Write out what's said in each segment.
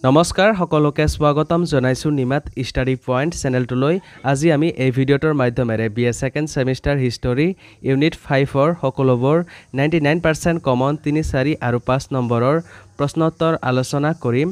নমস্কাৰ সকলোকে স্বাগতম জনাইছো নিমাত ষ্টাডি পইণ্ট চেনেলটোলৈ আজি আমি এই ভিডিঅ'টোৰ মাধ্যমেৰে BA second semester history unit 5ৰ সকলোবোৰ 99% কমন 3, 4 আৰু 5 নম্বৰৰ প্ৰশ্নোত্তৰ আলোচনা কৰিম।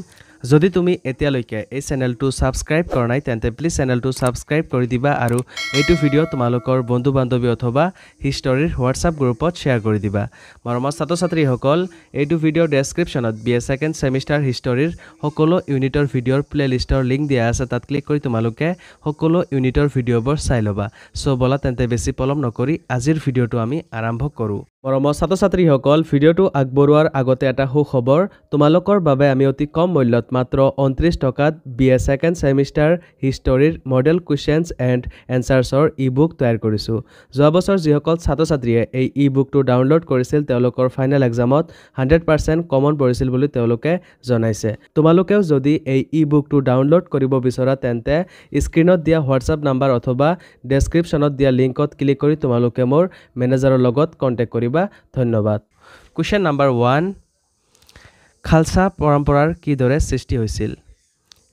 যদি তুমি এতিয়ালৈকে এই চেনেলটো সাবস্ক্ৰাইব কৰা নাই তেন্তে প্লিজ চেনেলটো সাবস্ক্ৰাইব কৰি দিবা আৰু এইটো ভিডিঅ' তোমালোকৰ বন্ধু বান্ধৱী অথবা হিষ্টৰীৰ হোৱাটছআপ গ্ৰুপত শ্বেয়াৰ কৰি দিবা। মৰমৰ ছাত্ৰ-ছাত্ৰীসকল, এইটো ভিডিঅ'ৰ ডেছক্ৰিপশ্যনত BA সেকেন্ড সেমিষ্টাৰ হিষ্টৰীৰ সকলো ইউনিটৰ ভিডিঅ'ৰ প্লেলিষ্টৰ লিংক দিয়া আছে, তাত ক্লিক কৰি তোমালোকে সকলো ইউনিটৰ ভিডিঅ'বোৰ চাই ল'বা। সো বলা তেন্তে বেছি পলম নকৰি আজিৰ ভিডিঅ'টো আমি আৰম্ভ কৰোঁ। মৰমৰ ছাত্ৰ-ছাত্ৰীসকল, ভিডিঅ'টো আগবঢ়োৱাৰ আগতে এটা সুখবৰ, তোমালোকৰ বাবে আমি অতি কম মূল্যত মাত্ৰ 29 টকাত BA সেকেন্ড সেমিষ্টাৰ হিষ্টৰীৰ মডেল কুৱেশ্যনছ এণ্ড এনচাৰ্ছৰ ই-বুক তৈয়াৰ কৰিছোঁ। যোৱা বছৰ যিসকল ছাত্ৰ-ছাত্ৰীয়ে এই ই-বুকটো ডাউনলোড কৰিছিল তেওঁলোকৰ ফাইনেল এক্সামত 100% কমন পৰিছিল বুলি তেওঁলোকে জনাইছে। তোমালোকেও যদি এই ই-বুকটো ডাউনলোড কৰিব বিচৰা তেন্তে স্ক্ৰীনত দিয়া হোৱাটছআপ নাম্বাৰ অথবা ডেছক্ৰিপশ্যনত দিয়া লিংকত ক্লিক কৰি তোমালোকে মোৰ মেনেজাৰৰ লগত কণ্টেক্ট কৰিবা। ধন্যবাদ। কুৱেশ্যন নাম্বাৰ 1, খালছা পৰম্পৰাৰ কিদৰে সৃষ্টি হৈছিল?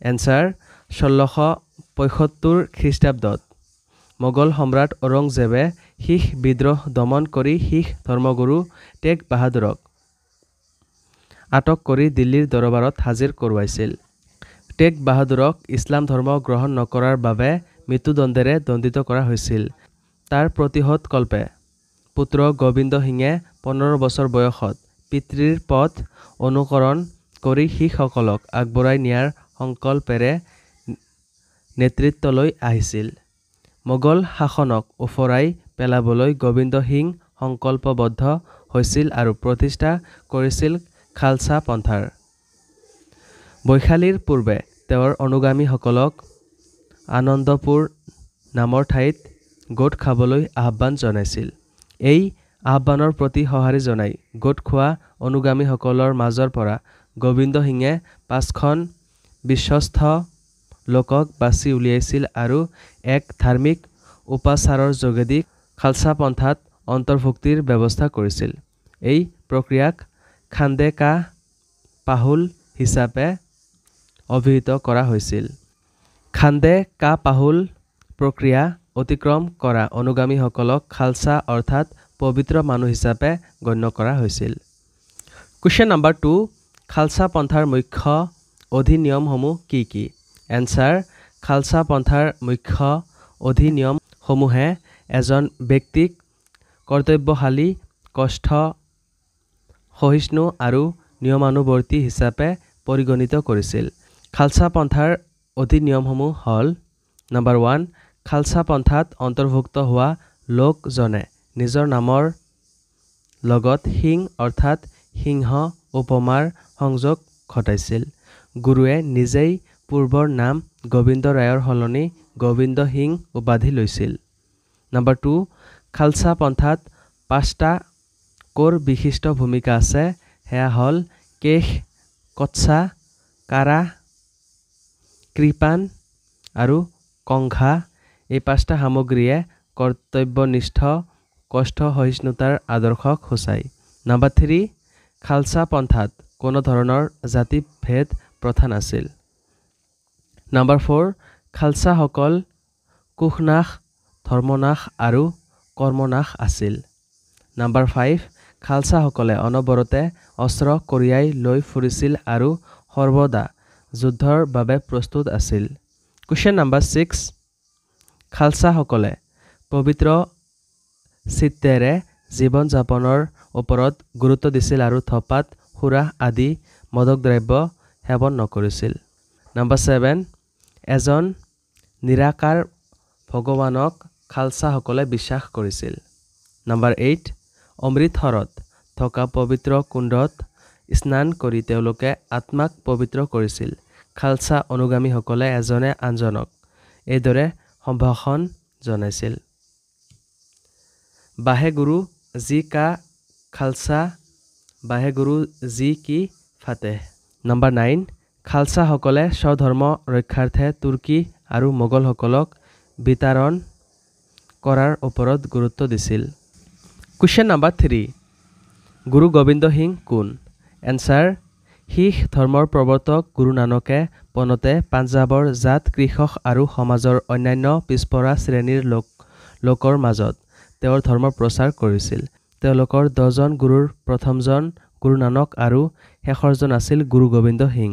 এনচাৰ: 1675 খ্ৰীষ্টাব্দত মোগল সম্ৰাট ঔৰংজেবে শিখ বিদ্ৰোহ দমন কৰি শিখ ধৰ্মগুৰু টেগ বাহাদুৰক আটক কৰি দিল্লীৰ দৰবাৰত হাজিৰ কৰোৱাইছিল। টেগ বাহাদুৰক ইছলাম ধৰ্ম গ্ৰহণ নকৰাৰ বাবে মৃত্যুদণ্ডেৰে দণ্ডিত কৰা হৈছিল। তাৰ প্ৰতিশোধ কল্পে পুত্ৰ গোবিন্দ সিঙে 15 বছৰ বয়সত পিতৃৰ পথ অনুকৰণ কৰি শিখসকলক আগবঢ়াই নিয়াৰ সংকল্পেৰে নেতৃত্বলৈ আহিছিল। মোগল শাসনক উফৰাই পেলাবলৈ গোবিন্দ সিং সংকল্পবদ্ধ হৈছিল আৰু প্ৰতিষ্ঠা কৰিছিল খালছা পন্থাৰ। বৈশালীৰ পূৰ্বে তেওঁৰ অনুগামীসকলক আনন্দপুৰ নামৰ ঠাইত গোট খাবলৈ আহ্বান জনাইছিল। এই আহ্বানৰ প্ৰতি সঁহাৰি জনাই গোট খোৱা অনুগামীসকলৰ মাজৰ পৰা গোবিন্দ সিঙে 5খন বিশ্বস্ত লোকক বাছি উলিয়াইছিল আৰু এক ধাৰ্মিক উপাচাৰৰ যোগেদি খালছা পন্থাত অন্তৰ্ভুক্তিৰ ব্যৱস্থা কৰিছিল। এই প্ৰক্ৰিয়াক খান্দে কা পাহুল হিচাপে অভিহিত কৰা হৈছিল। খান্দে কা পাহুল প্ৰক্ৰিয়া অতিক্ৰম কৰা অনুগামীসকলক খালছা অৰ্থাৎ পবিত্ৰ মানুহ হিচাপে গণ্য কৰা হৈছিল। কুৱেশ্যন নাম্বাৰ 2, খালছা পন্থাৰ মুখ্য অধিনিয়মসমূহ কি কি? এনচাৰ: খালছা পন্থাৰ মুখ্য অধিনিয়মসমূহে এজন ব্যক্তিক কৰ্তব্যশালী, কষ্ট সহিষ্ণু আৰু নিয়মানুৱৰ্তী হিচাপে পৰিগণিত কৰিছিল। খালছা পন্থাৰ অধিনিয়মসমূহ হ'ল: নাম্বাৰ 1, খালছা পন্থাত অন্তৰ্ভুক্ত হোৱা লোকজনে নিজৰ নামৰ লগত সিং অৰ্থাৎ সিংহ উপমাৰ সংযোগ ঘটাইছিল। গুৰুৱে নিজেই পূৰ্বৰ নাম গোবিন্দ ৰায়ৰ সলনি গোবিন্দ সিং উপাধি লৈছিল। নাম্বাৰ 2, খালছা পন্থাত 5টা কোৰ বিশিষ্ট ভূমিকা আছে, সেয়া হ'ল কেশ, কচ্ছা, কাৰা, কৃপান আৰু কংঘা। এই 5টা সামগ্ৰীয়ে কৰ্তব্যনিষ্ঠ, কষ্ট সহিষ্ণুতাৰ আদৰ্শক সূচায়। নাম্বাৰ 3, খালছা পন্থাত কোনো ধৰণৰ জাতিভেদ প্ৰথা নাছিল। নাম্বাৰ 4, খালছাসকল কুশনাশ, ধৰ্মনাশ আৰু কৰ্মনাশ আছিল। নাম্বাৰ 5, খালছাসকলে অনবৰতে অস্ত্ৰ কঢ়িয়াই লৈ ফুৰিছিল আৰু সৰ্বদা যুদ্ধৰ বাবে প্ৰস্তুত আছিল। কুৱেশ্যন নাম্বাৰ 6, খালছাসকলে পবিত্ৰ চিত্তেৰে জীৱন যাপনৰ ওপৰত গুৰুত্ব দিছিল আৰু ধঁপাত, সুৰা আদি মাদক দ্ৰব্য সেৱন নকৰিছিল। নাম্বাৰ 7, এজন নিৰাকাৰ ভগৱানক খালছাসকলে বিশ্বাস কৰিছিল। নাম্বাৰ 8, অমৃতসৰত থকা পবিত্ৰ কুণ্ডত স্নান কৰি তেওঁলোকে আত্মাক পবিত্ৰ কৰিছিল। খালছা অনুগামীসকলে এজনে আনজনক এইদৰে সম্ভাষণ জনাইছিল: বাহে গুৰু জি কা খালছা, বাহে গুৰু জি কি ফাতেহ। নাম্বাৰ 9, খালছাসকলে স্বধৰ্ম ৰক্ষাৰ্থে তুৰ্কী আৰু মোগলসকলক বিতাড়ন কৰাৰ ওপৰত গুৰুত্ব দিছিল। কুৱেশ্যন নাম্বাৰ 3, গুৰু গোবিন্দ সিং কোন? এনচাৰ: শিখ ধৰ্মৰ প্ৰৱৰ্তক গুৰু নানকে পনতে পাঞ্জাবৰ জাত কৃষক আৰু সমাজৰ অন্যান্য পিছপৰা শ্ৰেণীৰ লোকৰ মাজত তেওঁৰ ধৰ্ম প্ৰচাৰ কৰিছিল। তেওঁলোকৰ 10জন গুৰুৰ প্ৰথমজন গুৰু নানক আৰু শেষৰজন আছিল গুৰু গোবিন্দ সিং।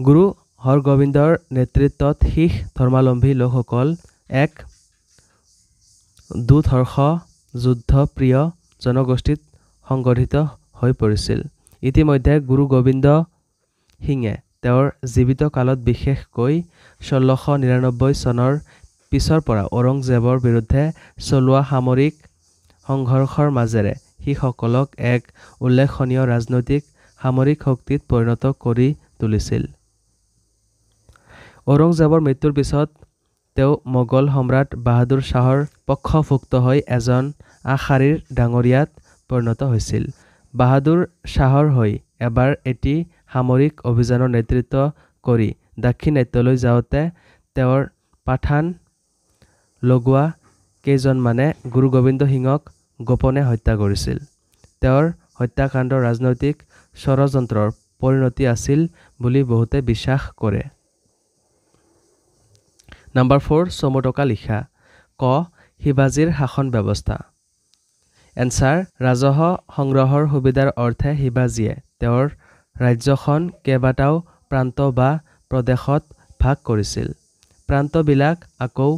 গুৰু হৰগোবিন্দৰ নেতৃত্বত শিখ ধৰ্মাৱলম্বী লোকসকল এক দুৰ্ধৰ্ষ যুদ্ধপ্ৰিয় জনগোষ্ঠীত সংগঠিত হৈ পৰিছিল। ইতিমধ্যে গুৰু গোবিন্দ সিঙে তেওঁৰ জীৱিত কালত বিশেষকৈ 1699 চনৰ পিছৰ পৰা ঔৰংজেবৰ বিৰুদ্ধে চলোৱা সামৰিক সংঘৰ্ষৰ মাজেৰে শিখসকলক এক উল্লেখনীয় ৰাজনৈতিক সামৰিক শক্তিত পৰিণত কৰি তুলিছিল। ঔৰংজেবৰ মৃত্যুৰ পিছত তেওঁ মোগল সম্ৰাট বাহাদুৰ শ্বাহৰ পক্ষভুক্ত হৈ এজন আগশাৰীৰ ডাঙৰীয়াত পৰিণত হৈছিল। বাহাদুৰ শ্বাহৰ হৈ এবাৰ এটি সামৰিক অভিযানৰ নেতৃত্ব কৰি দাক্ষিণাত্যলৈ যাওঁতে তেওঁৰ পাঠান লগোৱা কেইজনমানে গুৰু গোবিন্দ সিঙক গোপনে হত্যা কৰিছিল। তেওঁৰ হত্যাকাণ্ড ৰাজনৈতিক ষড়যন্ত্ৰৰ পৰিণতি আছিল বুলি বহুতে বিশ্বাস কৰে। নম্বৰ 4 চমু টকা লিখা। ক শিৱাজীৰ শাসন ব্যৱস্থা। এনচাৰ ৰাজহ সংগ্ৰহৰ সুবিধাৰ অৰ্থে শিৱাজীয়ে তেওঁৰ ৰাজ্যখন কেইবাটাও প্ৰান্ত বা প্ৰদেশত ভাগ কৰিছিল। প্ৰান্তবিলাক আকৌ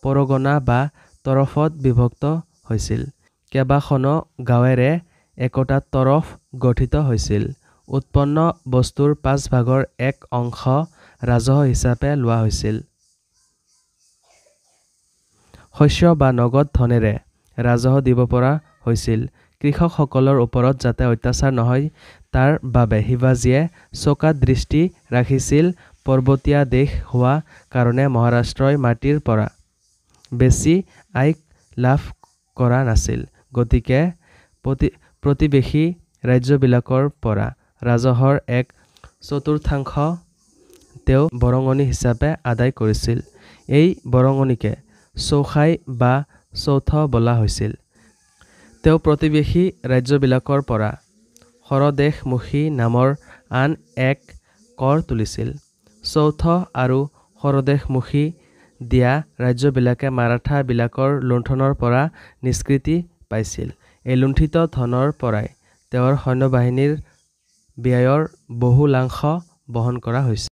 পৰগনা বা তৰফত বিভক্ত হৈছিল। কেইবাখনো গাঁৱেৰে একোটা তৰফ গঠিত হৈছিল। উৎপন্ন বস্তুৰ 5ভাগৰ 1 অংশ ৰাজহ হিচাপে লোৱা হৈছিল। শস্য বা নগদ ধনেৰে ৰাজহ দিব পৰা হৈছিল। কৃষকসকলৰ ওপৰত যাতে অত্যাচাৰ নহয় তাৰ বাবে শিৱাজীয়ে চোকা দৃষ্টি ৰাখিছিল। পৰ্বতীয়া দেশ হোৱা কাৰণে মহাৰাষ্ট্ৰই মাটিৰ পৰা বেছি আয় লাভ কৰা নাছিল। গতিকে প্ৰতিবেশী ৰাজ্যবিলাকৰ পৰা ৰাজহৰ 1/4 তেওঁ বৰঙণি হিচাপে আদায় কৰিছিল। এই বৰঙণিকে চৌখাই বা চৌথ বোলা হৈছিল। তেওঁ প্ৰতিবেশী ৰাজ্যবিলাকৰ পৰা সৰদেশমুখী নামৰ আন এক কৰ তুলিছিল। চৌথ আৰু সৰদেশমুখী দিয়া ৰাজ্যবিলাকে মাৰাঠা বিলাকৰ লুণ্ঠনৰ পৰা নিষ্কৃতি পাইছিল। এই লুণ্ঠিত ধনৰ পৰাই তেওঁৰ সৈন্যবাহিনীৰ ব্যয়ৰ বহুলাংশ বহন কৰা হৈছিল।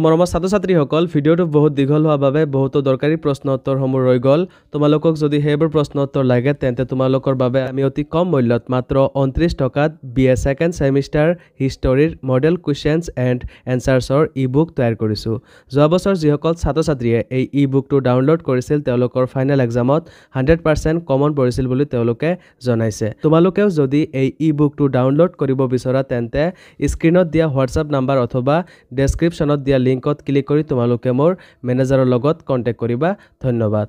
মৰমৰ ছাত্ৰ ছাত্ৰীসকল, ভিডিঅ'টো বহুত দীঘল হোৱাৰ বাবে বহুতো দৰকাৰী প্ৰশ্ন উত্তৰসমূহ ৰৈ গ'ল। তোমালোকক যদি সেইবোৰ প্ৰশ্ন উত্তৰ লাগে তেন্তে তোমালোকৰ বাবে আমি অতি কম মূল্যত মাত্ৰ 29 টকাত BA ছেকেণ্ড ছেমিষ্টাৰ হিষ্টৰীৰ মডেল কুৱেশ্যনছ এণ্ড এনচাৰ্ছৰ ই-বুক তৈয়াৰ কৰিছোঁ। যোৱা বছৰ যিসকল ছাত্ৰ ছাত্ৰীয়ে এই ই-বুকটো ডাউনলোড কৰিছিল তেওঁলোকৰ ফাইনেল এক্সামত 100% কমন পৰিছিল বুলি তেওঁলোকে জনাইছে। তোমালোকেও যদি এই ই-বুকটো ডাউনলোড কৰিব বিচৰা তেন্তে স্ক্ৰীনত দিয়া হোৱাটছআপ নাম্বাৰ অথবা ডেছক্ৰিপশ্যনত দিয়া লিংকত ক্লিক কৰি তোমালোকে মোৰ মেনেজাৰৰ লগত কণ্টেক্ট কৰিবা। ধন্যবাদ।